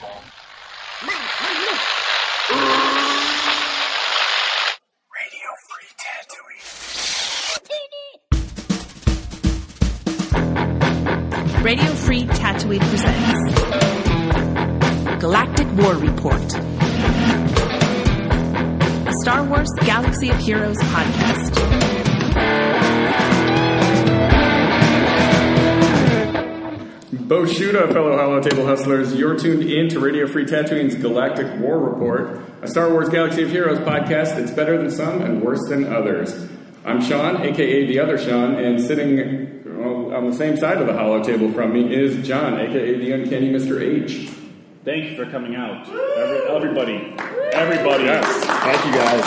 Radio Free Tatooine. Radio Free Tatooine presents Galactic War Report, a Star Wars Galaxy of Heroes podcast. Bo Shuda, fellow Hollow Table Hustlers, you're tuned in to Radio Free Tatooine's Galactic War Report, a Star Wars Galaxy of Heroes podcast that's better than some and worse than others. I'm Sean, a.k.a. the other Sean, and sitting on the same side of the Hollow Table from me is John, a.k.a. the Uncanny Mr. H. Thank you for coming out. Everybody. Yes. Thank you, guys.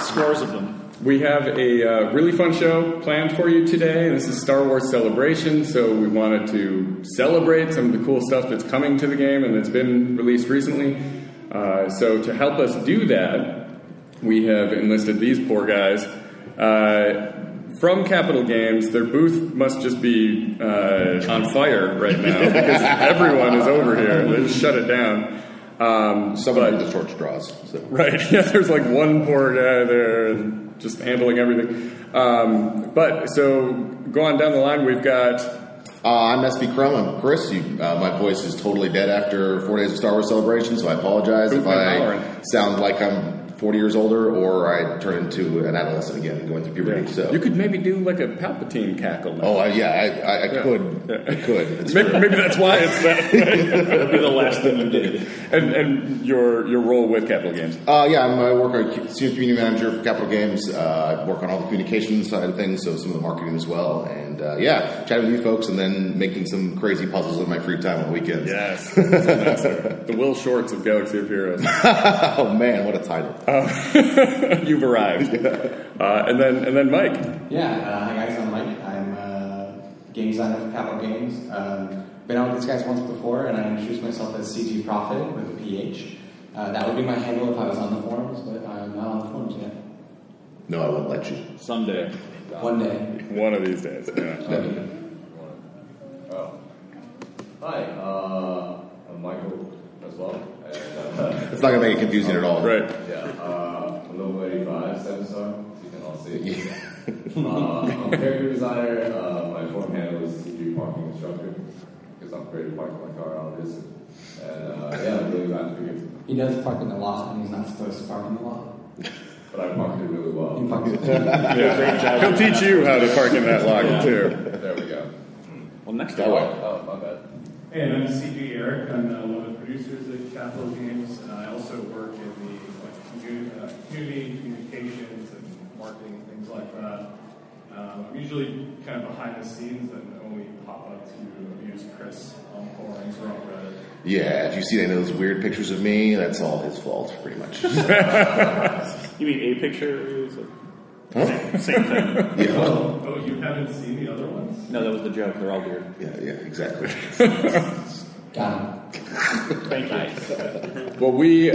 Scores of them. We have a really fun show planned for you today. This is Star Wars Celebration, so we wanted to celebrate some of the cool stuff that's coming to the game and that's been released recently. So to help us do that, we have enlisted these poor guys. From Capital Games, their booth must just be on fire right now because everyone is over here. They just shut it down. Somebody with the short straws. So. Right, yeah, there's like one poor guy there just handling everything. But, so, go on down the line, we've got... I'm SB Crumb. I'm Chris. My voice is totally dead after 4 days of Star Wars Celebration, so I apologize if I sound like I'm 40 years older or I turn into an adolescent again going through puberty. Yeah. So you could maybe do like a Palpatine cackle now. Oh, I could. Yeah. I could. Maybe that's why it's that. That'll be the last thing you did. And your role with Capital Games? I work as senior community manager for Capital Games. I work on all the communications side of things, so some of the marketing as well. And chatting with you folks and then making some crazy puzzles in my free time on weekends. Yes. The Will Shorts of Galaxy of Heroes. Oh man, what a title. You've arrived. And then Mike. Yeah, hi guys, I'm Mike. I'm game designer for Capital Games. Been out with these guys once before, and I introduced myself as CG Profeta with a PH. That would be my handle if I was on the forums, but I'm not on the forums yet. No, I won't let you. Someday. One day. One of these days. Yeah. Hi, I'm Michael as well. It's not going to make it confusing at all. Right. Yeah, I'm level 85, 7-star, so you can all see. I'm a character designer. My form handle is CG Parking Instructor, because I'm great at parking my car out of this. And I'm really glad to be here. He does park in the lot, and he's not supposed to park in the lot. But I parked it really well. He parks it. Yeah. He'll teach you how to park in that lot, too. There we go. Well, next that time. way. Oh, my bad. Hey, and I'm CG Erik. I'm one of the producers at Capital Games, and I also work in the community communications and marketing and things like that. I'm usually kind of behind the scenes and only pop up to abuse Chris on forums or on Reddit. Yeah, if you see any of those weird pictures of me, that's all his fault, pretty much. You mean a picture? Huh? Same thing. Yeah. Oh, you haven't seen the other ones? No, that was the joke. They're all weird. Yeah, exactly. Got him. Thank you. Well, we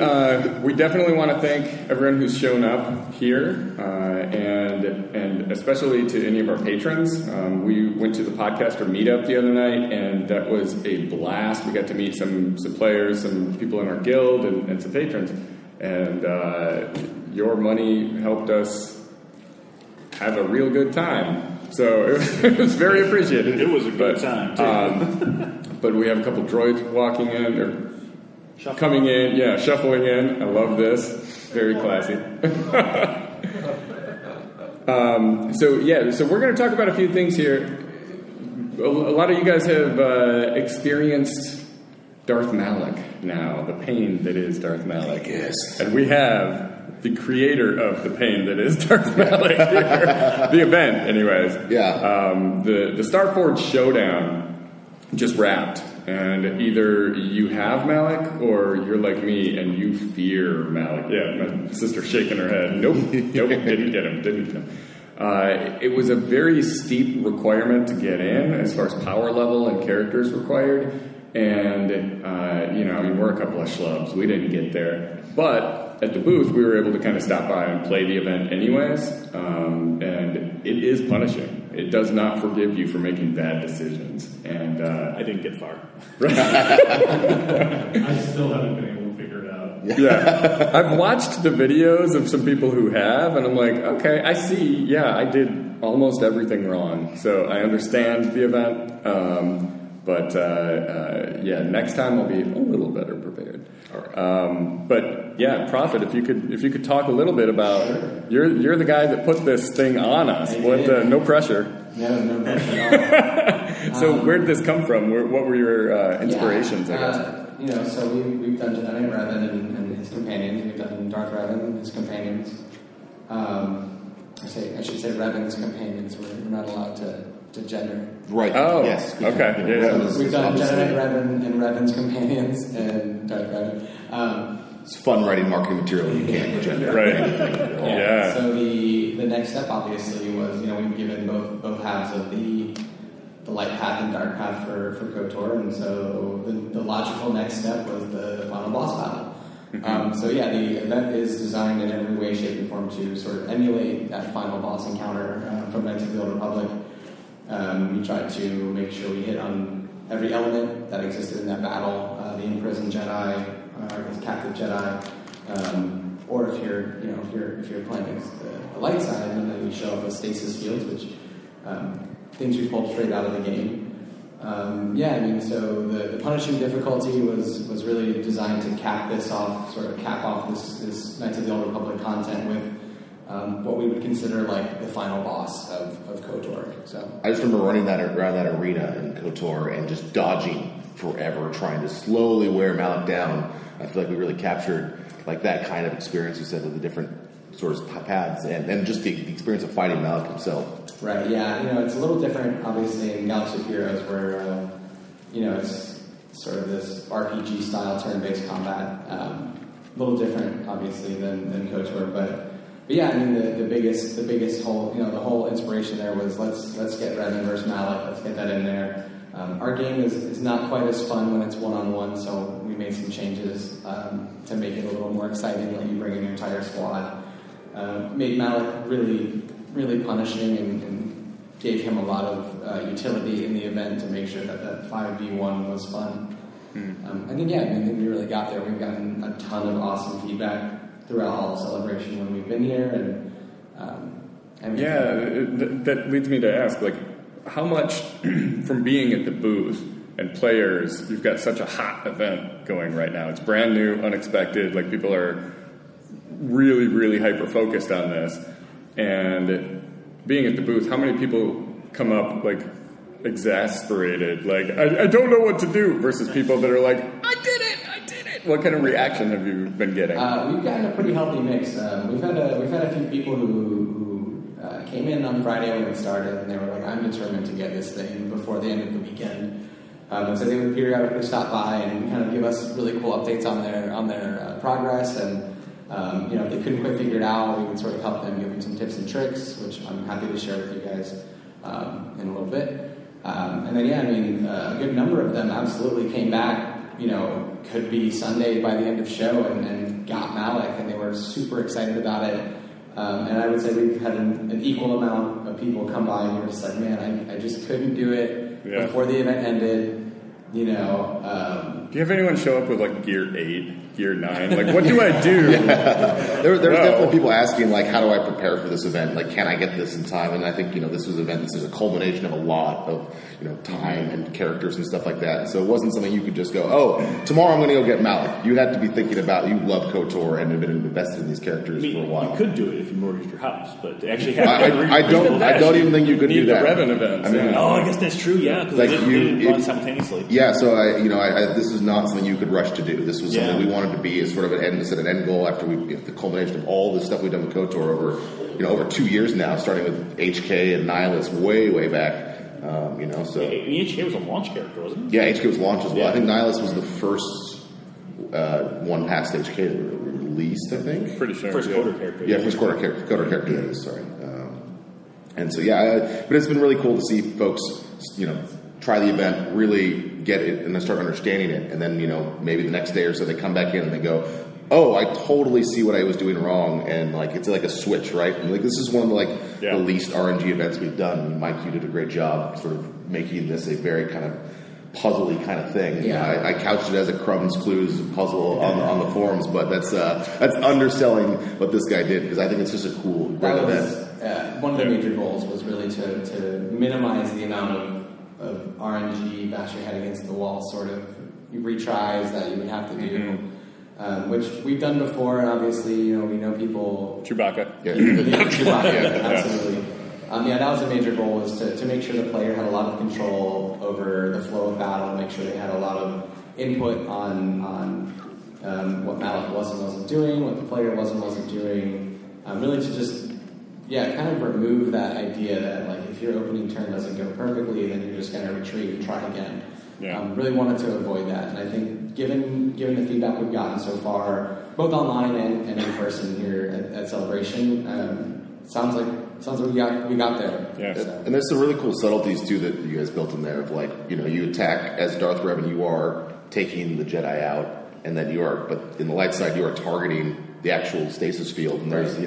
definitely want to thank everyone who's shown up here, and especially to any of our patrons. We went to the podcaster meetup the other night, and that was a blast. We got to meet some players, some people in our guild, and some patrons. And your money helped us have a real good time. So it was very appreciated. It was a good time, too. But we have a couple droids walking in, or coming in, shuffling in. I love this. Very classy. So we're going to talk about a few things here. A lot of you guys have experienced Darth Malak now, the pain that is Darth Malak. Yes. And we have the creator of the pain that is Darth Malak here. The event, anyways. Yeah. The Starforge Showdown just wrapped, and either you have Malak or you're like me and you fear Malak. Yeah, my sister's shaking her head. Nope, didn't get him. It was a very steep requirement to get in as far as power level and characters required, and we're a couple of schlubs. We didn't get there, but at the booth, we were able to kind of stop by and play the event anyways, and it is punishing. It does not forgive you for making bad decisions. And I didn't get far. I still haven't been able to figure it out. Yeah. I've watched the videos of some people who have, and I'm like, okay, I see. Yeah, I did almost everything wrong. So I understand the event. But next time I'll be a little better prepared. All right. But yeah, Prophet, if you could talk a little bit about you're the guy that put this thing on us. No pressure. No pressure at all. So where did this come from? What were your inspirations? I guess. So we've done Revan and his companions. We've done Darth Revan and his companions. I should say Revan's companions. We're not allowed to gender. Right. Oh, yes. Okay. Yeah. We've done Jedi Revan and Revan's companions and Darth Revan. It's fun writing marketing material. You can't gender Right. anything. Yeah. So the next step obviously was we've given both halves of the light path and dark path for KOTOR, and so the logical next step was the final boss battle. The event is designed in every way, shape, and form to sort of emulate that final boss encounter from Knights of the Old Republic. We tried to make sure we hit on every element that existed in that battle: the imprisoned Jedi, his captive Jedi, or if you're playing as the light side, and then we show up with stasis fields, which things we pulled straight out of the game. So the punishing difficulty was really designed to cap off this Knights of the Old Republic content with what we would consider like the final boss of KOTOR. So I just remember running around that arena in KOTOR and just dodging forever, trying to slowly wear Malik down. I feel like we really captured like that kind of experience you said with the different sort of paths and just the experience of fighting Malik himself. Right, yeah. It's a little different, obviously, in Galaxy of Heroes, where, it's sort of this RPG-style turn-based combat. A little different, obviously, than KOTOR, but the biggest whole, the whole inspiration there was let's get Revan versus Malik, let's get that in there. Our game is not quite as fun when it's one-on-one, so we made some changes to make it a little more exciting, let you bring in your entire squad. Made Malik really, really punishing and gave him a lot of utility in the event to make sure that 5v1 was fun. I think we really got there. We've gotten a ton of awesome feedback throughout all the celebration when we've been here, that leads me to ask, like, how much from being at the booth and players, you've got such a hot event going right now. It's brand new, unexpected, like people are really, really hyper-focused on this. And being at the booth, how many people come up, like, exasperated, like, I don't know what to do, versus people that are like, I did it! What kind of reaction have you been getting? We've gotten a pretty healthy mix. We've had a few people who came in on Friday when it started, and they were like, I'm determined to get this thing before the end of the weekend. And so they would periodically stop by and kind of give us really cool updates on their progress, and if they couldn't quite figure it out, we would sort of help them, give them some tips and tricks, which I'm happy to share with you guys in a little bit. A good number of them absolutely came back, could be Sunday by the end of show and got Malik, and they were super excited about it. And I would say we've had an equal amount of people come by and were just like, man, I just couldn't do it before the event ended. Do you have anyone show up with like Gear 8, Gear 9? Like, what do I do? There's definitely people asking, like, how do I prepare for this event? Like, can I get this in time? And I think, this is a culmination of a lot of, time and characters and stuff like that. So it wasn't something you could just go, oh, tomorrow I'm going to go get Malik. You had to be thinking about, you love KOTOR and have been invested in these characters for a while. You could do it if you mortgaged your house, but to actually have I don't even think you could do that. The Revan events. I guess that's true, yeah, because they didn't run simultaneously. Yeah, so this is not something you could rush to do. This was something we wanted to be as sort of an end goal after the culmination of all the stuff we've done with KOTOR over 2 years now, starting with HK and Nihilus way back. HK was a launch character, wasn't it? Yeah, HK was launched as well. I think Nihilus was the first one past HK released, I think. Pretty sure. First quarter character. Yeah, first quarter character, sorry. But it's been really cool to see folks, try the event, really get it, and then start understanding it. And then, maybe the next day or so they come back in and they go, oh, I totally see what I was doing wrong, and like it's like a switch, right? And like this is one of the least RNG events we've done. Mike, you did a great job sort of making this a very kind of puzzly kind of thing. Yeah. I couched it as a Crumbs Clues puzzle on the forums, but that's underselling what this guy did, because I think it's just a cool, great event. One of the major goals was really to minimize the amount of RNG bash your head against the wall sort of retries that you would have to do, which we've done before, and obviously, we know people... Chewbacca. Chewbacca, absolutely. That was a major goal, was to make sure the player had a lot of control over the flow of battle, make sure they had a lot of input on what Malak was and wasn't doing, what the player was and wasn't doing, really to just, kind of remove that idea that, like, if your opening turn doesn't go perfectly, then you're just going to retreat and try again. Really wanted to avoid that, and I think given the feedback we've gotten so far, both online and in person here at Celebration, sounds like we got there. Yeah. So. And there's some really cool subtleties too that you guys built in there of like, you attack as Darth Revan, you are taking the Jedi out, and then but in the light side you are targeting the actual stasis field, and there's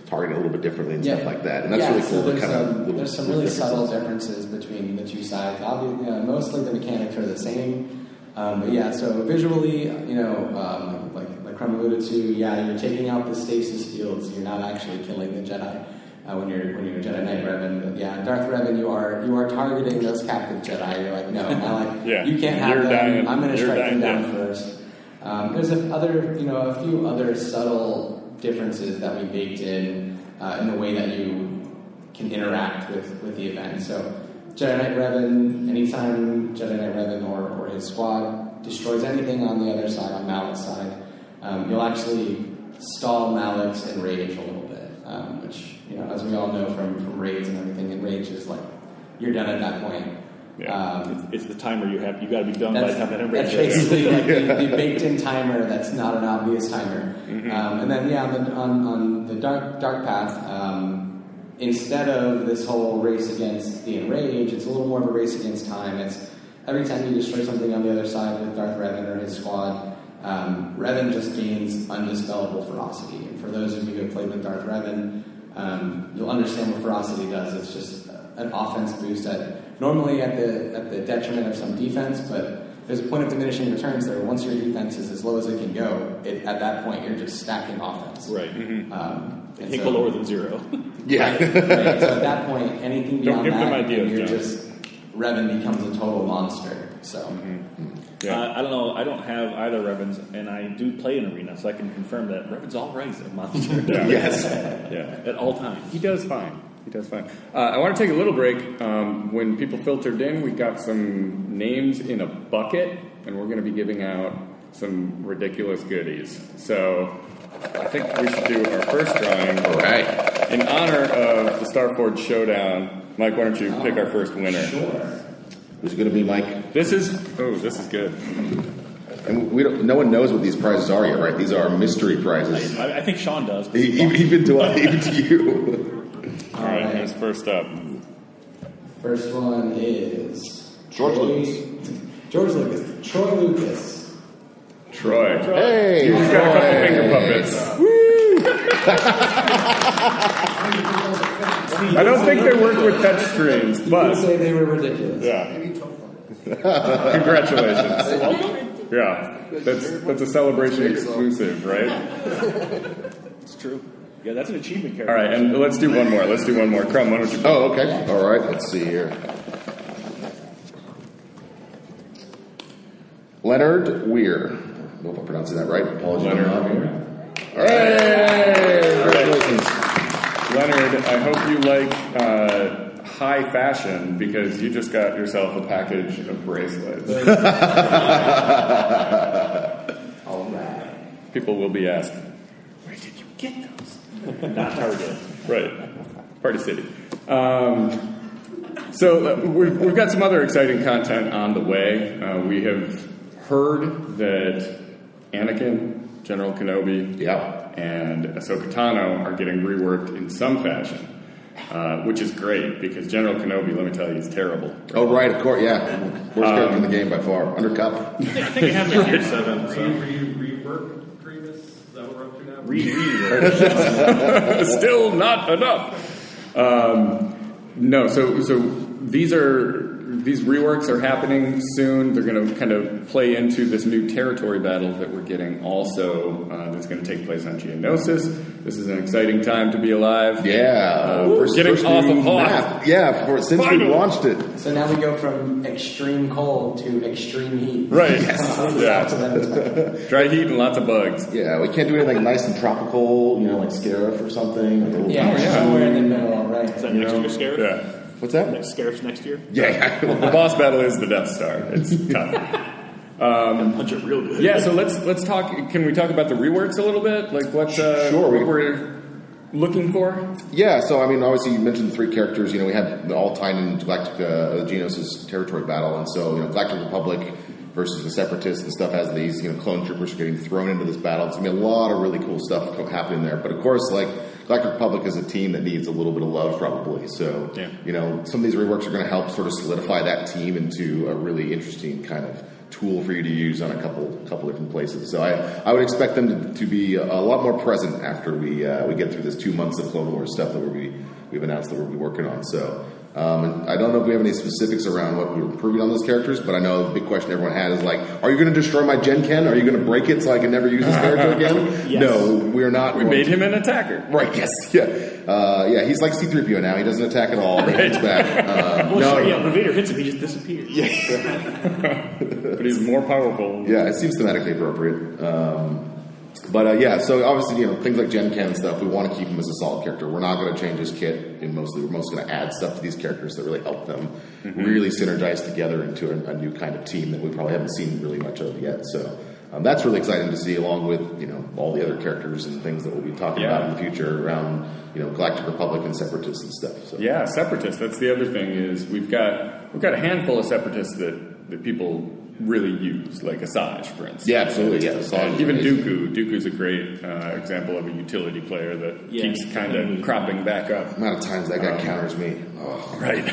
targeting a little bit differently and stuff like that. And that's really cool. So there's some really subtle differences between the two sides. Obviously, mostly the mechanics are the same. So visually, like Crumb alluded to, you're taking out the stasis fields. You're not actually killing the Jedi when you're Jedi Knight Revan. But Darth Revan, you are targeting those captive Jedi. You're like, no, you can't have them. Dying. I'm going to strike them down first. There's a few other subtle differences that we baked in the way that you can interact with the event. So Jedi Knight Revan, anytime Jedi Knight Revan or his squad destroys anything on the other side, on Malak's side, you'll actually stall Malak's enrage a little bit, which, as we all know from raids and everything, enrage is like, you're done at that point. It's the timer you got to be done by the time that enrage. That's basically like the baked-in timer that's not an obvious timer. And then, on the dark path, instead of this whole race against the enrage, it's a little more of a race against time. It's every time you destroy something on the other side with Darth Revan or his squad, Revan just gains undispellable ferocity. And for those of you who have played with Darth Revan, you'll understand what ferocity does. It's just an offense boost normally at the detriment of some defense, but there's a point of diminishing returns there. Once your defense is as low as it can go, at that point you're just stacking offense. Right. It can't go lower than 0. Right. So at that point, anything beyond Revan becomes a total monster. So. I don't know. I don't have either Revans, and I do play in Arena, so I can confirm that Revan's all right as a monster. Yes. At all times. He does fine. I want to take a little break. When people filtered in, we got some names in a bucket, and we're going to be giving out some ridiculous goodies. So I think we should do our first drawing. All right. In honor of the Starforge Showdown, Mike, why don't you pick our first winner? Sure. Who's going to be Mike? This is good. And no one knows what these prizes are yet, right? These are mystery prizes. I think Sean does. Even to you. All right, here's first up. First one is George Lucas. Troy Lucas. Troy. Hey! You just got a couple finger puppets. I don't think they work with touch screens, but... People say they were ridiculous. Yeah. Congratulations. Yeah. That's a Celebration exclusive, right? It's true. Yeah, that's an achievement character. All right, and let's do one more. Crumb, why don't you... Oh, okay. All right, let's see here. Leonard Weir. I hope I'm pronouncing that right. Apologies. Leonard Weir. Hey! Congratulations. Leonard, I hope you like high fashion, because you just got yourself a package of bracelets. All right. People will be asking, where did you get those? Not Target. Right. Party City. So we've got some other exciting content on the way. We have heard that Anakin, General Kenobi, and Ahsoka Tano are getting reworked in some fashion, which is great, because General Kenobi, let me tell you, is terrible. Oh, right, of course, yeah. Worst character in the game by far. Undercup. I think it happened in Year 7. Were you rework Grievous? that what we're up to now? Reworks. Still not enough. No, so these reworks are happening soon. They're going to kind of play into this new territory battle that we're getting also. That's going to take place on Geonosis. This is an exciting time to be alive. Yeah. We're getting off of Hoth. Yeah, since we launched it. So now we go from extreme cold to extreme heat. Right. Yeah. Dry heat and lots of bugs. Yeah, we can't do anything nice and tropical, like Scarif or something. Somewhere in the middle, all right. Is that next year's Scarif? Yeah. What's that? Scarif's next year? Yeah. The boss battle is the Death Star. It's tough. Punch it real good. Yeah, so let's talk. Can we talk about the reworks a little bit? Like what we're looking for? Yeah, so obviously you mentioned the 3 characters. We had all tied in Galactic Geonosis Territory Battle, and so Galactic Republic versus the Separatists and stuff as these clone troopers are getting thrown into this battle. It's gonna be a lot of really cool stuff happening there. But of course, Galactic Republic is a team that needs a little bit of love, probably. So, some of these reworks are going to help sort of solidify that team into a really interesting kind of tool for you to use on a couple different places. So I would expect them to be a lot more present after we get through this 2 months of Clone Wars stuff that we've announced that we'll be working on. So. And I don't know if we have any specifics around what we were improving on those characters, but I know the big question everyone had is are you going to destroy my Gen Ken? Are you going to break it so I can never use this character again? Yes. No, we're not. We made him an attacker. Right, yes. Yeah, he's like C-3PO now. He doesn't attack at all. He hits back. When Vader hits him, he just disappears. Yeah. But he's more powerful. Yeah, it seems thematically appropriate. So obviously, things like Gen Ken and stuff, we want to keep him as a solid character. We're not going to change his kit, and we're mostly going to add stuff to these characters that really help them really synergize together into a new kind of team that we probably haven't seen really much of yet. So that's really exciting to see, along with all the other characters and things that we'll be talking about in the future around Galactic Republic and Separatists and stuff. So. Yeah, Separatists. That's the other thing is we've got a handful of Separatists that people really use, like Asajj, for instance. Yeah, absolutely. Yeah, Asajj. Even Dooku. Dooku's a great example of a utility player that keeps kind of cropping back up. The amount of times that guy counters me. Oh. Right.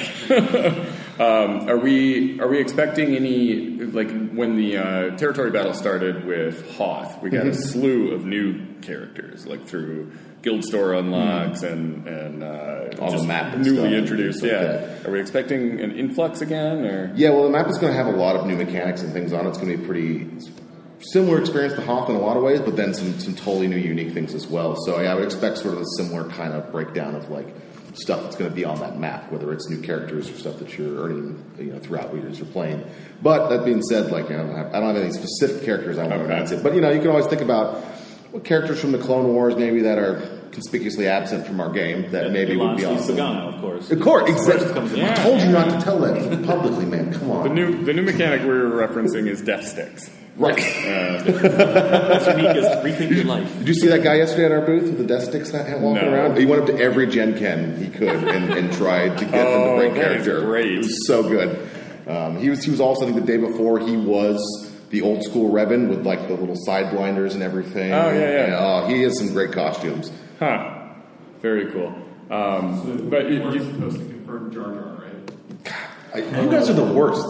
Are we expecting any, when the territory battle started with Hoth, we got a slew of new characters, through guild store unlocks and all the map and newly stuff introduced. Are we expecting an influx again? Or the map is going to have a lot of new mechanics and things on it. It's going to be a pretty similar experience to Hoth in a lot of ways, but then some totally new, unique things as well. So I would expect sort of a similar kind of breakdown of stuff that's going to be on that map, whether it's new characters or stuff that you're earning throughout what you're playing. But that being said, I don't have any specific characters I want to announce it. But you can always think about what characters from the Clone Wars maybe that are conspicuously absent from our game that maybe would be awesome. Of course. Of course, exactly. I told you not to tell that publicly, man. Come on. The new mechanic we were referencing is death sticks. Right. As unique as Rethink Your Life. Did you see that guy yesterday at our booth with the death sticks walking around? He went up to every Gen Ken he could and tried to get them to break character. Great. It was so good. He was also, I think the day before, he was the old school Revan with the little side blinders and everything. Oh, yeah. He has some great costumes. Huh. Very cool. But you're supposed to confirm Jar Jar, right? You guys are the worst.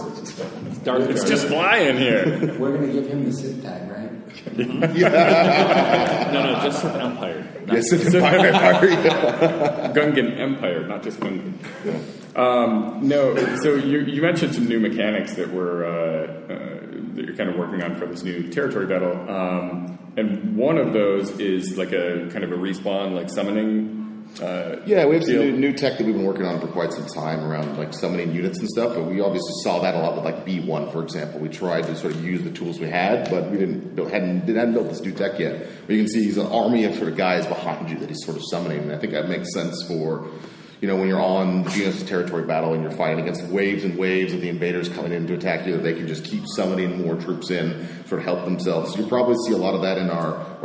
It's just flying here. We're going to give him the Sith tag, right? No, just Sith Empire. Yes, Sith Empire. Gungan Empire, not just Gungan. No, so you mentioned some new mechanics that that you're kind of working on for this new territory battle, and one of those is a kind of a respawn, summoning. We have some new tech that we've been working on for quite some time around summoning units and stuff, but we obviously saw that a lot with B1, for example. We tried to sort of use the tools we had, but we hadn't built this new tech yet. But you can see he's an army of sort of guys behind you that he's sort of summoning, and I think that makes sense for when you're on the Geonosis Territory Battle and you're fighting against waves and waves of the invaders coming in to attack you, that they can just keep summoning more troops in, sort of help themselves. So you'll probably see a lot of that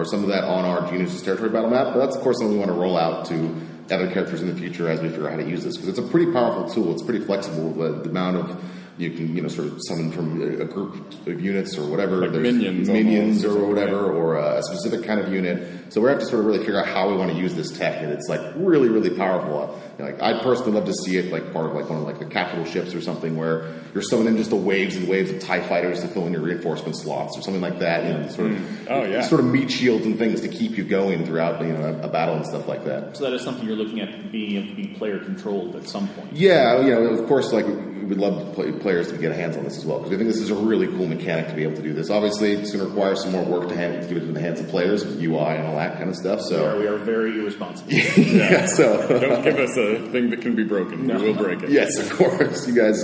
some of that on our Geonosis Territory Battle map, but that's of course something we want to roll out to other characters in the future as we figure out how to use this, because it's a pretty powerful tool. It's pretty flexible. The amount of You can, sort of summon from a group of units or whatever. Like There's minions or whatever, or a specific kind of unit. So we have to sort of really figure out how we want to use this tech, and it's like really, really powerful. I'd personally love to see it like part of like one of like the capital ships or something, where you're summoning just the waves and waves of TIE fighters to fill in your reinforcement slots or something like that. Sort of meat shields and things to keep you going throughout a battle and stuff like that. So that is something you're looking at being able to be player controlled at some point. Yeah, of course, like we'd love players to get hands on this as well, because we think this is a really cool mechanic to be able to do this. Obviously, it's going to require some more work to give it in the hands of players with UI and all that kind of stuff. So we are very irresponsible. Yeah, so don't give us a thing that can be broken. No. We will break it. Yes, of course. You guys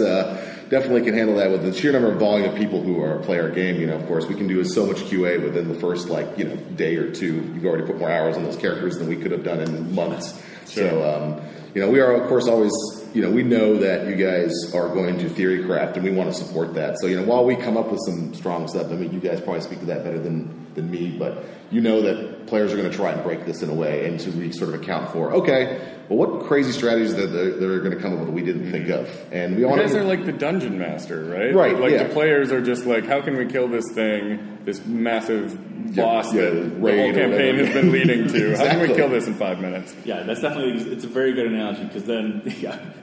definitely can handle that with the sheer number of volume of people who are play our game. Of course, we can do so much QA within the first day or two. You've already put more hours on those characters than we could have done in months. Sure. So we are of course always. We know that you guys are going to theory craft, and we want to support that. So, while we come up with some strong stuff, you guys probably speak to that better than me, but that players are going to try and break this in a way, and to we sort of account for, what crazy strategies that they're going to come up with that we didn't think of. And we you guys are like the dungeon master, right? Right, Like the players are just like, how can we kill this thing, this massive boss that the whole campaign has been leading to? Exactly. How can we kill this in 5 minutes? Yeah, that's definitely, it's a very good analogy, because then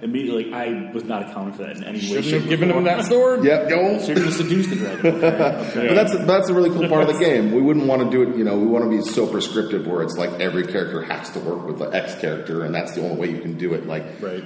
immediately I was not accounting for that in any way. Shouldn't have given him that sword? Yep, go. Shouldn't have seduced the dragon. Okay. But that's a really cool part of the game. We wouldn't want to do it, we want to be so prescriptive where it's like every character has to work with the X character, and that's the only way you can do it.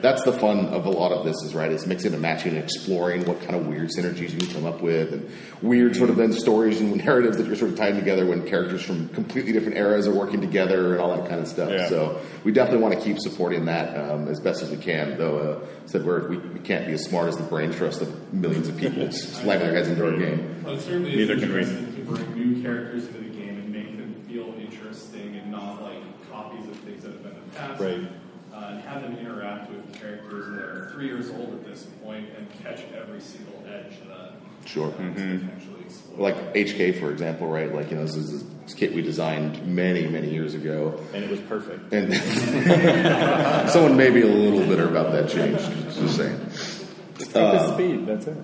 That's the fun of a lot of this is mixing and matching and exploring what kind of weird synergies you can come up with, and weird sort of then stories and narratives that you're sort of tying together when characters from completely different eras are working together and all that kind of stuff. Yeah. So we definitely want to keep supporting that as best as we can, though we can't be as smart as the brain trust of millions of people slamming their heads into our game. Well, it certainly is interesting to bring new characters into the game and make them feel interesting and not like copies of things that have been in the past. Right. And have them interact with characters that are 3 years old at this point and catch every single edge that sure. potentially explore. Like HK, for example, right? This is a kit we designed many, many years ago. And it was perfect. And someone may be a little bitter about that change, just saying. The speed, that's it.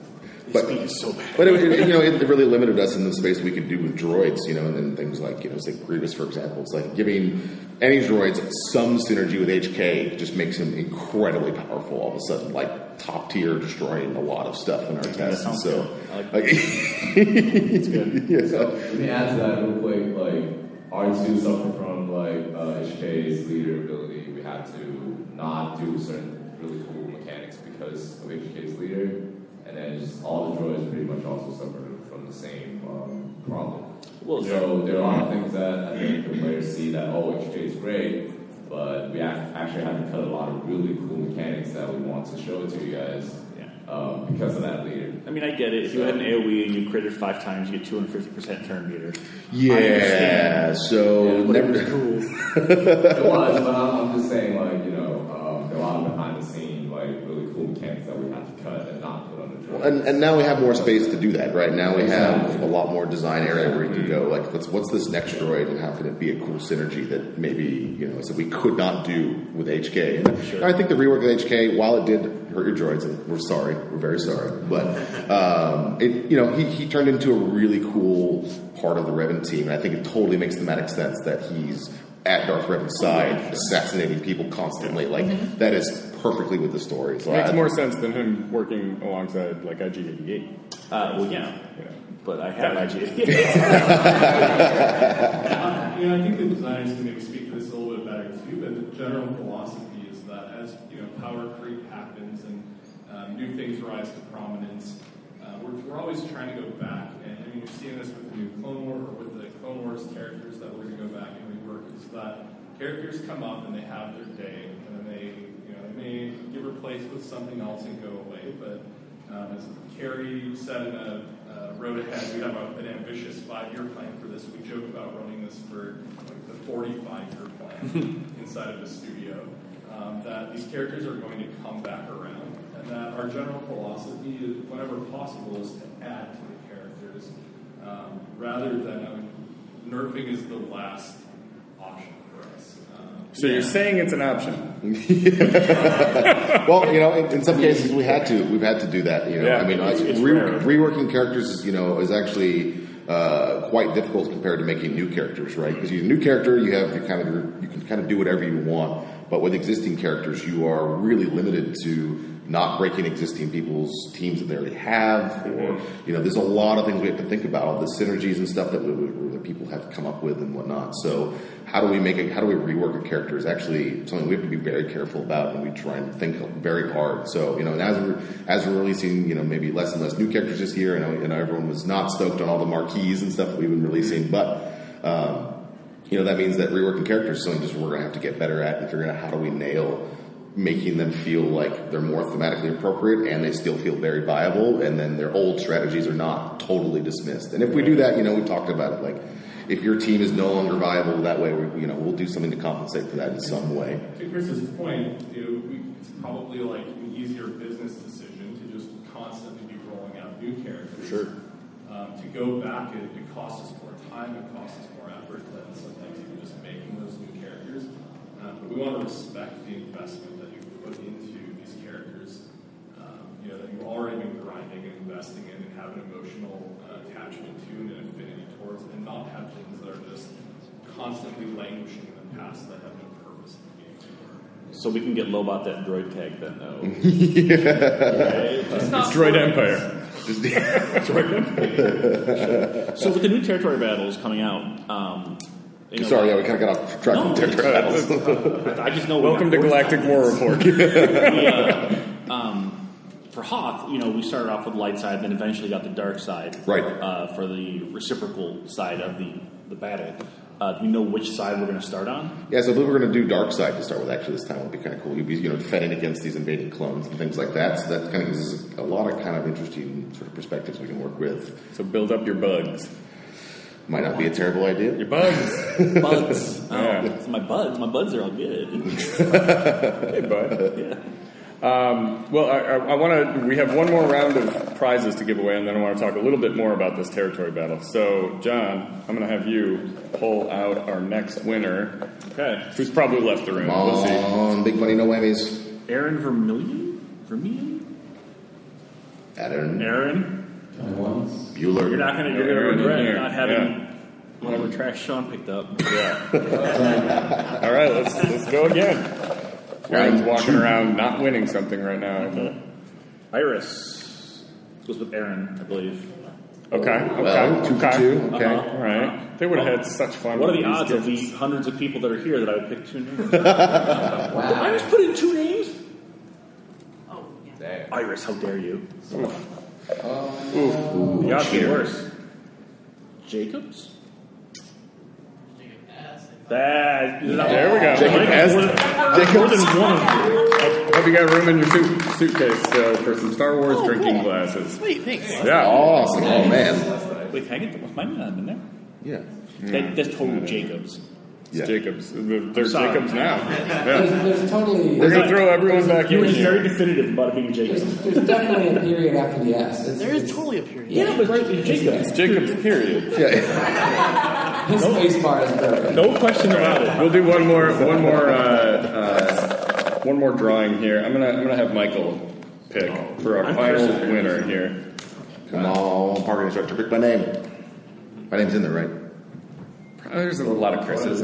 Speed is so bad. But it really limited us in the space we could do with droids, and then things like, say Grievous, for example. It's like giving any droids some synergy with HK just makes him incredibly powerful all of a sudden, like top tier, destroying a lot of stuff in our tests. So, it's good. Yeah. So let me add to that real quick. R2 suffered from HK's leader ability. We had to not do certain really cool mechanics because of HK's leader. And then just all the droids pretty much also suffered from the same problem. Well, so there are a lot of things that I think the players see that, HK is great, but we actually had to cut a lot of really cool mechanics that we want to show to you guys because of that leader. I mean, I get it. If you had an AoE and you critted 5 times, you get 250% turn meter. Yeah, so never was cool. It was, but I'm just saying, there are a lot of behind the scenes, really cool mechanics that we had to cut and not put on the droid. And now we have more space to do that, right? Now we have a lot more design area where you can go, what's this next droid, and how can it be a cool synergy that maybe, so we could not do with HK. And sure. I think the rework of HK, while it did hurt your droids, and we're sorry, we're very sorry, but he turned into a really cool part of the Revan team, and I think it totally makes thematic sense that he's at Darth Revan's side, assassinating people constantly. That is perfectly with the story. So makes more sense than him working alongside IG-88. Yeah. But I have IG-88. I think the designers can maybe speak to this a little bit better too. But the general philosophy is that as power creep happens and new things rise to prominence, we're always trying to go back. And you're seeing this with the new Clone Wars or with the Clone Wars characters that we're going to go back and rework. Is that characters come up and they have their day, and then they may get replaced with something else and go away. But as Carrie said in a road ahead, we have an ambitious 5-year plan for this. We joke about running this for the 45-year plan inside of the studio. That these characters are going to come back around, and that our general philosophy, is, whenever possible, is to add to the characters rather than nerfing is the last option for us. So you're saying it's an option? Well, in some cases we've had to do that. Yeah. I mean, reworking characters is actually quite difficult compared to making new characters, right? Because a new character, you can kind of do whatever you want, but with existing characters, you are really limited to not breaking existing people's teams that they already have, or there's a lot of things we have to think about, all the synergies and stuff that people have to come up with and whatnot. So how do we rework a character is actually something we have to be very careful about, and we try and think very hard. So and as we're releasing maybe less and less new characters this year, and everyone was not stoked on all the marquees and stuff that we've been releasing, but that means that reworking characters is something we're going to have to get better at and figuring out how do we nail making them feel like they're more thematically appropriate and they still feel very viable, and then their old strategies are not totally dismissed. And if we do that, we've talked about it, like if your team is no longer viable that way, we'll do something to compensate for that in some way. To Chris's point, it's probably like an easier business decision to just constantly be rolling out new characters. Sure. To go back, it costs us more time, it costs us more effort than sometimes even just making those new characters. But we want to respect the investment that you put into these characters, that you've already been grinding and investing in and have an emotional attachment to and an affinity towards, and not have things that are just constantly languishing in the past that have no purpose in the game anymore. So we can get Lobot that droid tag then, though. Droid Empire. So with the new territory battles coming out, Sorry, we kind of got off track from territory battles. I just know. Welcome to Galactic War Report. For Hoth, we started off with the light side, then eventually got the dark side. Right. For the reciprocal side of the battle. Do we know which side we're going to start on? Yeah, so I believe we're going to do dark side to start with. Actually, this time would be kind of cool. You'd be defending against these invading clones and things like that. So that kind of gives us a lot of kind of interesting sort of perspectives we can work with. So build up your bugs. Might not be a terrible idea. Your bugs. Buds. Yeah. So my buds are all good. Hey, bud. Yeah. Well, I want to. We have one more round of prizes to give away, and then I want to talk a little bit more about this territory battle. So, John, I'm going to have you pull out our next winner. Okay. Who's probably left the room. Come We'll see. on, big money, no whammies. Aaron Vermillion? Aaron? Bueller. You're not going to regret not having whatever trash Sean picked up. Yeah. All right, let's go again. Aaron's walking around not winning something right now. Iris was with Aaron, I believe. Okay. Well, 2 for 2. Okay. All right. They would have had such fun. What are with the these odds of gifts. the hundreds of people that are here that I would pick 2 names? Wow. Iris put in 2 names? Oh, yeah. Damn. Iris, how dare you? Oof. The odds get worse. Jacobs? There we go. Jacob S. More than one of them. Hope you got room in your suitcase for some Star Wars drinking glasses. Wait, thanks. Yeah. Awesome. Oh, man. Wait, can I get the... My name in there? Yeah. That's totally Jacobs. It's Yeah. Jacobs. They're Sorry. Jacobs now. Yeah. There's totally... We're going to throw everyone back You in were just very here. definitive about it being Jacobs. There's definitely a period after the S. There is totally a period. Yeah, but it's Jacobs. It's Jacobs, period. Yeah. His space bar is broken. No question about it. We'll do one more drawing here. I'm gonna have Michael pick for our final winner here. Come on, parking instructor, pick my name. My name's in there, right? There's a lot of Chris's.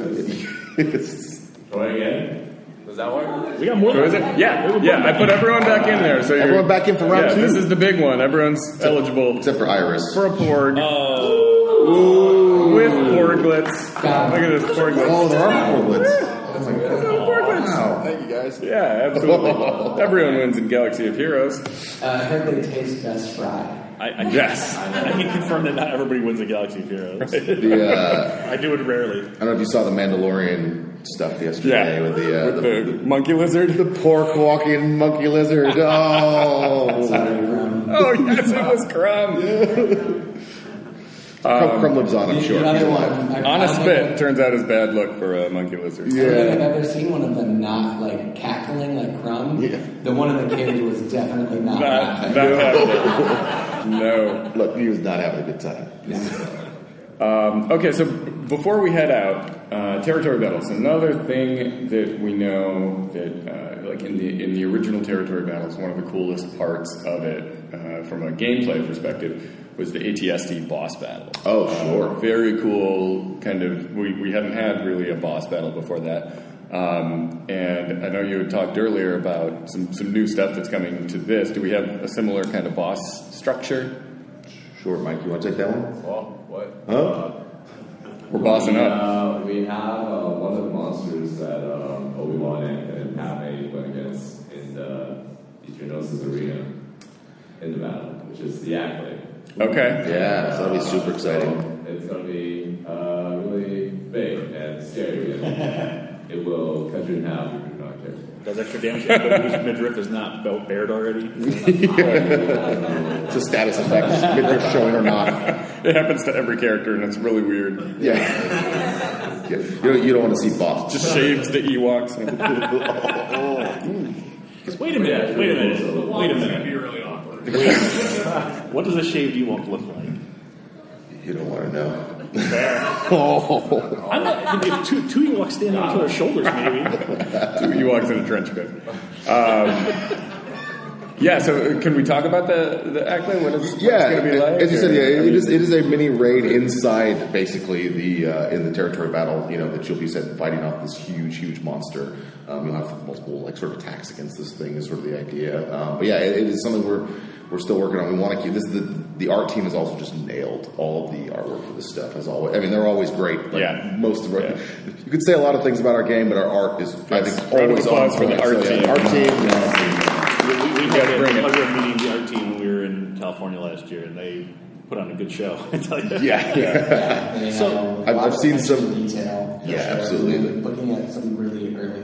Try again. Does that work? We got more Who is it? Yeah. I put everyone back in there. So Everyone back in for round 2? This is the big one. Everyone's eligible Except for Iris. for a porg. Oh. With porglets. Look at this porglet. Oh, there are porglets. Wow. Thank you, guys. Yeah, absolutely. Everyone wins in Galaxy of Heroes. I heard they taste best fried. Yes. I can confirm that not everybody wins a Galaxy of Heroes. The, I do it rarely. I don't know if you saw the Mandalorian stuff yesterday Yeah. with the monkey lizard. the pork walking monkey lizard. Oh, Oh, yes, it was Crumb. Crumb lives on, I'm sure. Another one. On a spit, turns out is bad luck for a monkey lizard. I don't think I've Yeah. ever seen one of them not like cackling like Crumb. Yeah. The one in the cage was definitely not Not laughing. happening. No. Look, he was not having a good time. Okay, so before we head out, territory battles. Another thing that we know that, like in the original territory battles, one of the coolest parts of it, from a gameplay perspective, was the ATST boss battle. Oh, sure. Very cool. Kind of. We hadn't had really a boss battle before that. And I know you had talked earlier about some new stuff that's coming to this. Do we have a similar kind of boss structure? Sure, Mike, you want to take that one? Well, what? Huh? We're bossing up. We have one of the monsters that Obi-Wan and Padme went against in the Geonosis arena in the battle, which is the Acklay. Okay. Yeah, so that'll be super exciting. It's going to be really big and scary, and it will cut you in half if you're not careful. Does extra damage, but whose midriff is not bared already? It's a status effect, midriff showing or not. It happens to every character, and it's really weird. Yeah. You don't want to see boss. Just shaves the Ewoks. Wait a minute. It's going to be really awkward. What does a shaved Ewok look like? You don't want to know. I'm not. If two Ewoks standing on each other's shoulders, maybe. Two Ewoks in a trench coat. Yeah, so can we talk about the Acklay? What it's going to be like? As you said, it is a mini raid inside, basically, in the territory battle. That you'll be fighting off this huge monster. You'll have multiple sort of attacks against this thing. Is sort of the idea. But yeah, it is something we're still working on. We want to keep this. The art team has also just nailed all of the artwork for this stuff. As always, I mean, they're always great. But most of it. You could say a lot of things about our game, but our art is, I think, always on for the art team. Art team. We had the pleasure of meeting the art team when we were in California last year, and they put on a good show. I tell you. Yeah. So I've seen some detail. Yeah, absolutely. Looking at some really early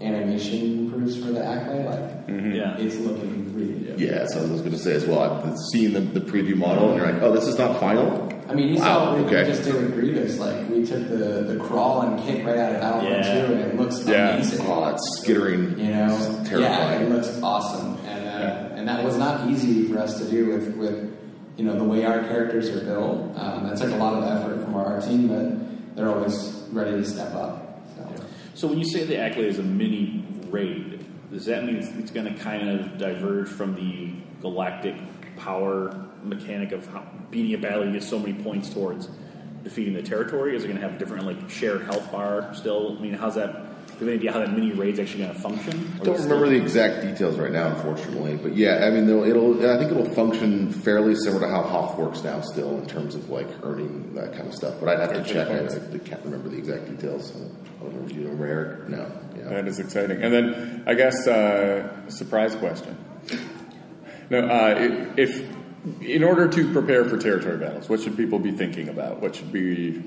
animation proofs for the Acklay, it's looking really good. Yeah, so I was going to say as well. I've seen the preview model, and you're like, oh, this is not final. I mean, you saw what we just did with Grievous. We took the crawl and kick right out of Battlefront 2, and it looks amazing. Oh, it's skittering. It's terrifying. Yeah, it looks awesome, and that was not easy for us to do with the way our characters are built. That took a lot of effort from our art team, but they're always ready to step up. So when you say the Acklay is a mini raid, does that mean it's going to kind of diverge from the galactic power mechanic of how beating a battle you get so many points towards defeating the territory? Is it going to have a different shared health bar still? I mean, how's that? Do you have any idea how that mini raid's actually going to function? I don't remember the exact details right now, unfortunately. But yeah, I mean, I think it'll function fairly similar to how Hoth works now, still in terms of earning that kind of stuff. But I'd have to check. I can't remember the exact details. I don't know. Do you remember, Eric? No. Yeah. That is exciting. And then I guess surprise question. No, if in order to prepare for territory battles, what should people be thinking about? What should be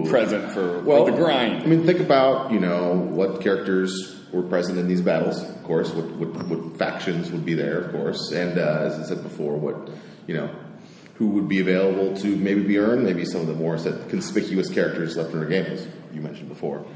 present for the grind? I mean, think about what characters were present in these battles. Of course, what factions would be there. Of course, and as I said before, who would be available to maybe be earned? Maybe some of the more conspicuous characters left in our game, as you mentioned before.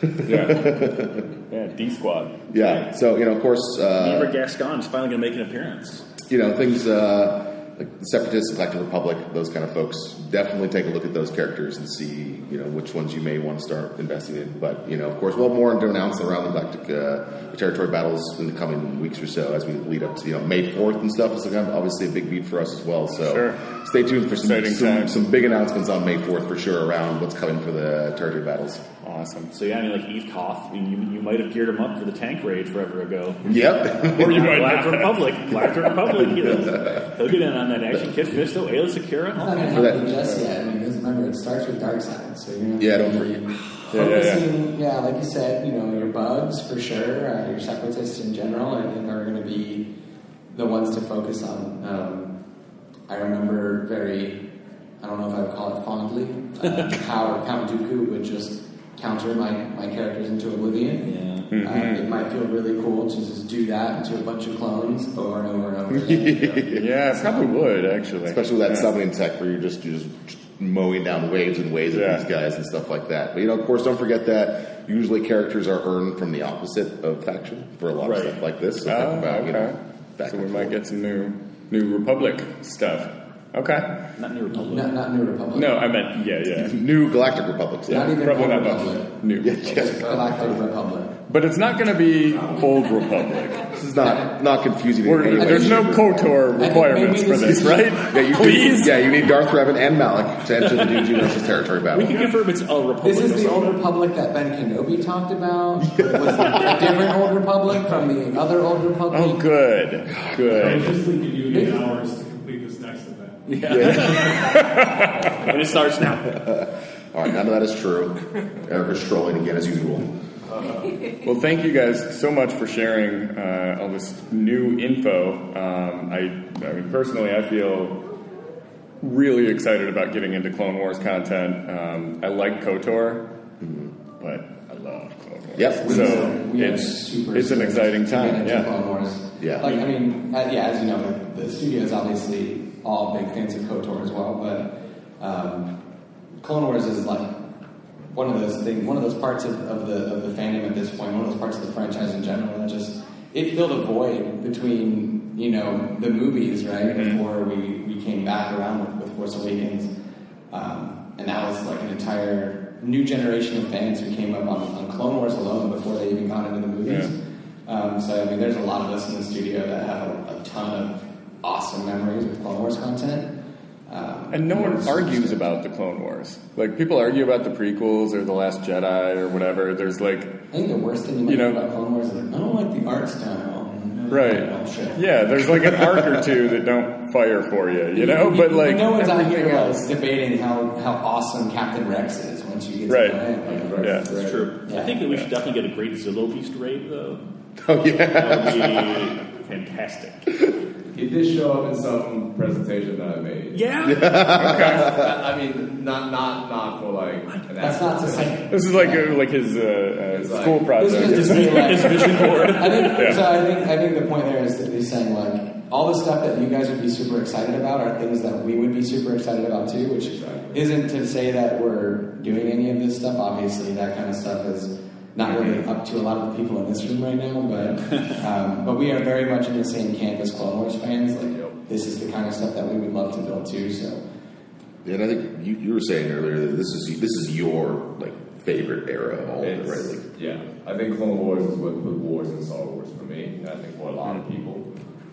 D Squad. Yeah. So of course, Beaver Gascon is finally going to make an appearance. Things like the Separatists, Galactic Republic, those kind of folks. Definitely take a look at those characters and see which ones you may want to start investing in. But of course, we'll have more to announce around the Galactic Territory Battles in the coming weeks or so as we lead up to May 4th and stuff. It's obviously a big beat for us as well. So stay tuned for some big announcements on May 4th for sure around what's coming for the Territory Battles. Awesome. So Eve Koth, you might have geared him up for the tank raid forever ago. Yep. Or you might Galactic Republic. He'll get in on that action. Kid Fisto, Ayla Secura. It's not going to happen just yet. Because remember, it starts with Darkseid, so you're don't forget. Focusing, like you said, your bugs for sure, your separatists in general, I think are going to be the ones to focus on. I remember I don't know if I would call it fondly, how Count Dooku would just counter my characters into oblivion. It might feel really cool to just do that to a bunch of clones over and over and over again. Yeah, it probably would, actually. Especially with that summoning tech where you're just mowing down waves and waves of these guys and stuff like that. But, of course, don't forget that usually characters are earned from the opposite of faction for a lot of stuff like this. So think about, back so we might get some new Republic stuff. Okay. Not New Republic. Not New Republic. No, I meant yeah. New Galactic Republic. Not even Probably Old not Republic. much new. Just Galactic Republic. But it's not going to be Old Republic. This is not confusing. There's no KOTOR requirements for this, right? Please? You need Darth Revan and Malak to enter the Geonosis Territory Battle. We can confirm it's a Republic. This is the Old Republic that Ben Kenobi talked about. Was a different Old Republic from the other Old Republic. Oh, good. I Good. just think you need 8 hours to complete this next event. And it starts now. All right, none of that is true. Erik is trolling again as usual. Well, thank you guys so much for sharing all this new info. I mean, personally, I feel really excited about getting into Clone Wars content. I like KOTOR, but I love Clone Wars. Yep. So We are super it's an exciting to get time. into Yeah. Clone Wars. Yeah. Like, I mean, as you know, the studio is obviously all big fans of KOTOR as well, but Clone Wars is like one of those things, one of those parts of the fandom at this point, one of those parts of the franchise in general that just, it filled a void between, you know, the movies, right, before we came back around with Force Awakens. And that was like an entire new generation of fans who came up on Clone Wars alone before they even got into the movies. So, I mean, there's a lot of us in the studio that have a ton of awesome memories with Clone Wars content. And no one argues about the Clone Wars. Like, people argue about the prequels or The Last Jedi or whatever. There's like... I think the worst thing you might know about Clone Wars is like, I don't like the art style. Right. Yeah, there's like an arc or two that don't fire for you, you know? But like... no one's out everything here else. debating how awesome Captain Rex is once you get to know him. Like, Yeah. That's true. Yeah. I think that we should definitely get a great Zillow Beast raid, though. Oh, yeah. That would be fantastic. He did show up in some presentation that I made. Yeah? I mean, not for like an That's not to say. This is like his school project. This is just like, His vision board. I think the point there is that he's saying like all the stuff that you guys would be super excited about are things that we would be super excited about too, which isn't to say that we're doing any of this stuff. Obviously, that kind of stuff is not really up to a lot of the people in this room right now, but we are very much in the same camp as Clone Wars fans. Like, this is the kind of stuff that we would love to build too. So, And I think you were saying earlier that this is your like favorite era of all of it, right? Like, yeah, I think Clone Wars is what put Wars in Star Wars for me, and I think for a lot of people.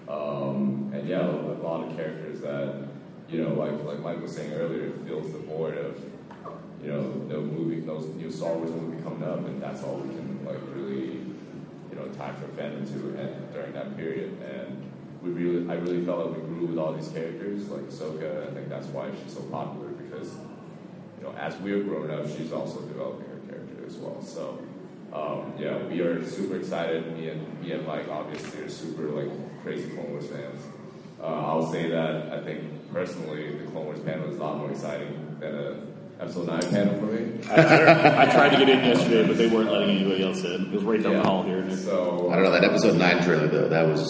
And yeah, a lot of characters that, you know, like Mike was saying earlier, it fills the void of, you know, no new Star Wars movie coming up, and that's all we can like really, you know, time for fandom to and during that period. And I really felt like we grew with all these characters, like Ahsoka. I think that's why she's so popular, because, you know, as we're growing up, she's also developing her character as well. So, yeah, we are super excited. Me and Mike obviously are super like crazy Clone Wars fans. I'll say that I think personally the Clone Wars panel is a lot more exciting than a Episode 9 panel for me. I tried to get in yesterday, but they weren't letting anybody else in. It was right down the hall here. So I don't know, that Episode 9 trailer though, that was...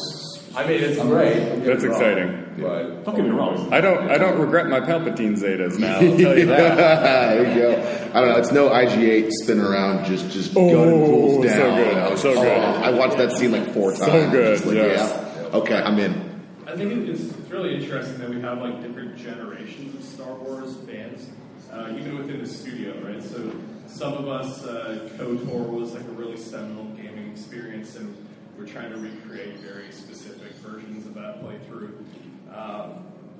I mean, it's great. That's exciting. But Don't get me wrong. I don't regret my Palpatine Zetas now, I'll tell you that. There you go. I don't know, it's no IG-8 spinning around just gunning fools down. so good, You know, so good. I watched that scene like 4 times. So good, Just like, yes. yeah, okay, I'm in. I think it's really interesting that we have like different generations of Star Wars fans, even within the studio, right? So some of us, KOTOR was like a really seminal gaming experience, and we're trying to recreate very specific versions of that playthrough.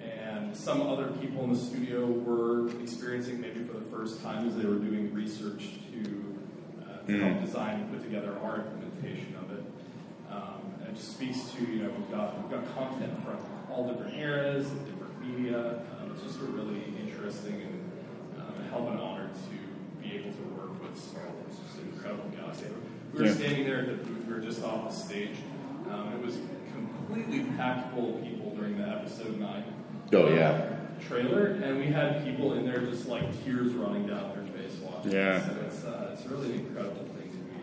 And some other people in the studio were experiencing maybe for the first time as they were doing research to help design and put together our implementation of it. And it just speaks to, you know, we've got content from all different eras and different media. It's just a really interesting and a hell of an honor to be able to work with Star Wars. It's just an incredible galaxy. We were standing there at the booth, we were just off the stage. It was completely packed full of people during the Episode 9 Oh, yeah. trailer, and we had people in there just like tears running down their face watching. Yeah. So it's really an incredible thing to be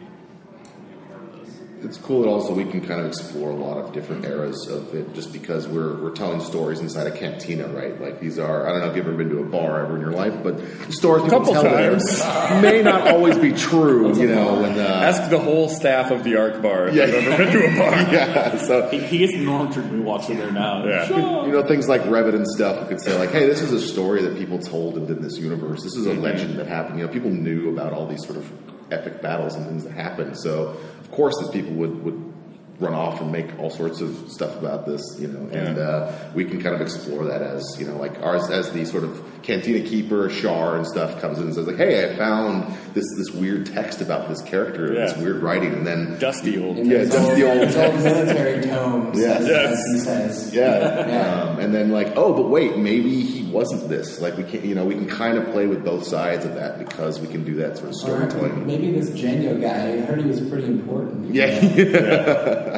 a part of. It's cool that also we can kind of explore a lot of different eras of it, just because we're telling stories inside a cantina, right? Like these are, I don't know if you've ever been to a bar ever in your life, but the stories people tell there may not always be true, you know. And ask the whole staff of the Arc Bar if they've ever been to a bar. Yeah, so he gets normal treatment when he walks in there now. Yeah. Sure. You know, things like Revit and stuff, you could say like, hey, this is a story that people told in this universe. This is a legend that happened. You know, people knew about all these sort of epic battles and things that happened. So of course these people would run off and make all sorts of stuff about this, you know, and we can kind of explore that as, you know, like ours as the sort of cantina keeper, Shar and stuff comes in and says like, hey, I found this weird text about this character, this weird writing, and then dusty old It's all military tomes, as he says. And then like, oh, but wait, maybe he wasn't this. Like we can, you know, we can kind of play with both sides of that because we can do that sort of storytelling. Maybe this Genyo guy, I heard he was pretty important. Yeah.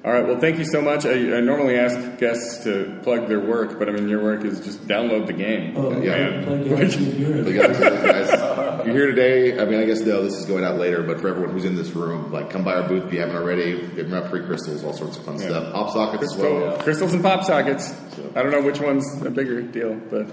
All right. Well, thank you so much. I normally ask guests to plug their work, but I mean, your work is just download the game. Plug guys. If you're here today, I mean, I guess this is going out later, but for everyone who's in this room, like, come by our booth if you haven't already. Give them out free crystals, all sorts of fun stuff. Pop sockets as well. Crystals and pop sockets. I don't know which one's a bigger deal, but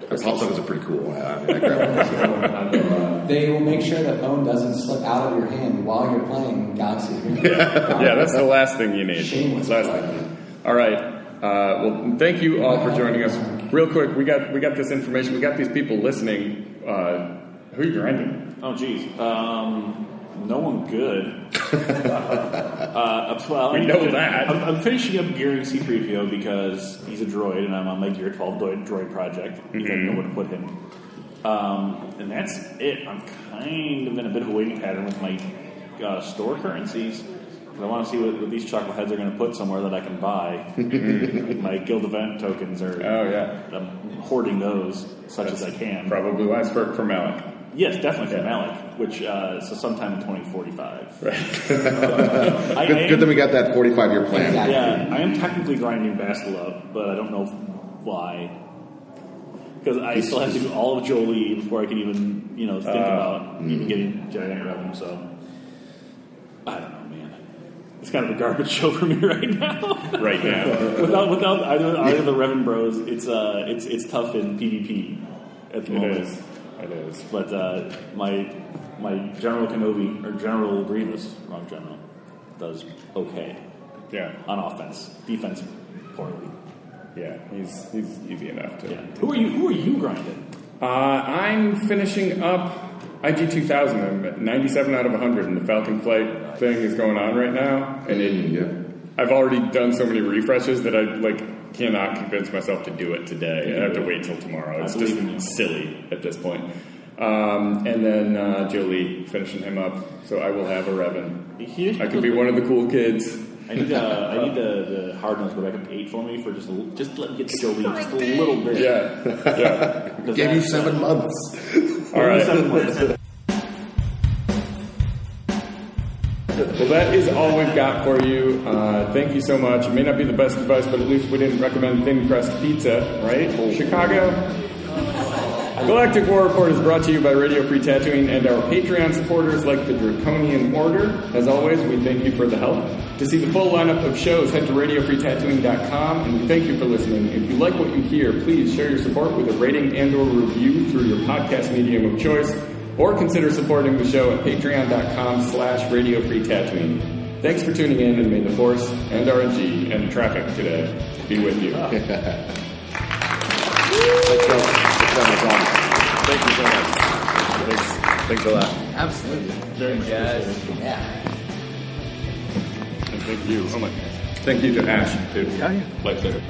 pop sockets are pretty cool. I grabbed one. They will make sure the phone doesn't slip out of your hand while you're playing Galaxy. Yeah, that's the last thing you need. Shameless. Last thing. All right. Well, thank you all for joining us. Real quick, we got this information. We got these people listening. Who are you grinding? Oh, geez. No one good. We know that. I'm finishing up gearing C-3PO because he's a droid, and I'm on my Gear 12 droid project. I don't know where to put him. And that's it. I'm kind of in a bit of a waiting pattern with my store currencies. I want to see what these chocolate heads are going to put somewhere that I can buy. My guild event tokens are. Oh yeah. I'm hoarding those such as I can. Probably wise for Malik. Yes, definitely for Malik, which so sometime in 2045. Right. Good that we got that 45-year plan. Yeah, I am technically grinding Bastila, but I don't know why. Because I still have to do all of Jolie before I can even, think about even getting giant revenue. So I don't know, man. It's kind of a garbage show for me right now. Right now, without either of the Revan Bros, it's tough in PvP at the moment. It is. But my General Kenobi or General Grievous, wrong General, does okay. Yeah. On offense, defense poorly. Yeah, he's easy enough to. Yeah. Who are you grinding? I'm finishing up IG 2000. I'm at 97 out of 100, and the Falcon Flight thing is going on right now. And I've already done so many refreshes that I cannot convince myself to do it today. I have to wait till tomorrow. It's just silly at this point. And then Jolie finishing him up, so I will have a Revan. I could be one of the cool kids. I need the hard nose go back up to 8 for me for just let me get to Jolie just a little bit. Yeah. Gave you 7 months. All right. 7 months. Well, that is all we've got for you. Thank you so much. It may not be the best advice, but at least we didn't recommend thin crust pizza, right? Chicago. Galactic War Report is brought to you by Radio Free Tatooine and our Patreon supporters like the Draconian Order. As always, we thank you for the help. To see the full lineup of shows, head to radiofreetatooine.com, and we thank you for listening. If you like what you hear, please share your support with a rating and or review through your podcast medium of choice, or consider supporting the show at patreon.com/radiofreetatooine. Thanks for tuning in, and may the Force and RNG and traffic today be with you. Thank you so much. Thanks a lot. Absolutely. Very guys. Yeah. And thank you. Thank you to Ash, too. Oh, yeah. Lifesaver.